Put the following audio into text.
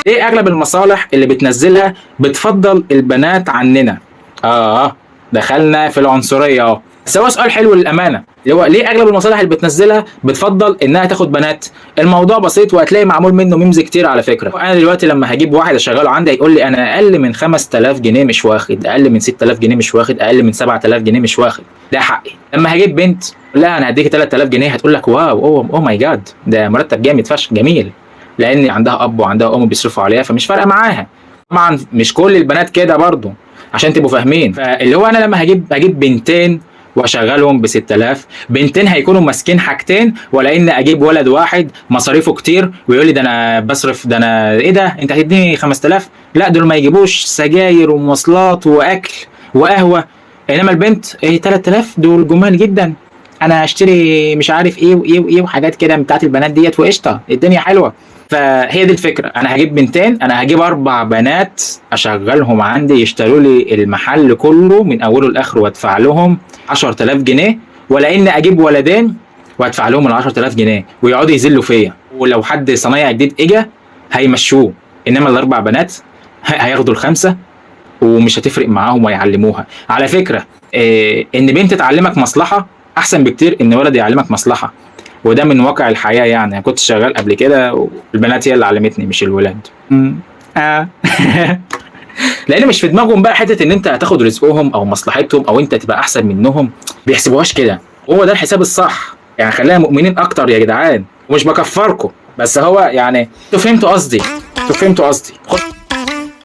ايه اغلب المصالح اللي بتنزلها بتفضل البنات عننا؟ دخلنا في العنصريه اهو. بس هو سؤال حلو للامانه، اللي هو ليه اغلب المصالح اللي بتنزلها بتفضل انها تاخد بنات؟ الموضوع بسيط وهتلاقي معمول منه ميمز كتير على فكره. انا دلوقتي لما هجيب واحد اشغله عندي هيقول لي انا اقل من 5000 جنيه مش واخد، اقل من 6000 جنيه مش واخد، اقل من 7000 جنيه مش واخد، ده حقي. لما هجيب بنت لا انا هديكي 3000 جنيه هتقول لك واو اوه ماي جاد ده مرتب جامد فشخ جميل، لان عندها اب وعندها ام بيصرفوا عليها فمش فارقه معاها. طبعا مش كل البنات كده برضو عشان تبقوا فاهمين. فاللي هو انا لما هجيب بنتين واشغلهم ب 6000، بنتين هيكونوا ماسكين حاجتين، ولا ان اجيب ولد واحد مصاريفه كتير ويقول لي ده انا بصرف، ده انا ايه ده انت هتديني 5000؟ لا دول ما يجيبوش سجاير ومواصلات واكل وقهوه، انما البنت ايه 3000 دول جمال جدا، انا هشتري مش عارف ايه وايه وايه وحاجات كده بتاعت البنات ديت وقشطه الدنيا حلوه. فهي دي الفكره، انا هجيب بنتين، انا هجيب 4 بنات اشغلهم عندي يشتروا لي المحل كله من اوله لاخره وادفع لهم 10000 جنيه، ولا ان اجيب ولدين وادفع لهم ال 10000 جنيه ويقعدوا يذلوا فيا، ولو حد صنايعي جديد اجى هيمشوه، انما ال4 بنات هياخدوا ال5 ومش هتفرق معاهم ويعلموها. على فكره ان بنت تعلمك مصلحه احسن بكتير ان ولد يعلمك مصلحه، وده من واقع الحياه. يعني انا كنت شغال قبل كده والبنات هي اللي علمتني مش الولاد. لان مش في دماغهم بقى حته ان انت هتاخد رزقهم او مصلحتهم او انت تبقى احسن منهم، بيحسبوهاش كده. هو ده الحساب الصح، يعني خلينا مؤمنين اكتر يا جدعان، ومش بكفركم بس هو يعني انتوا فهمتوا قصدي.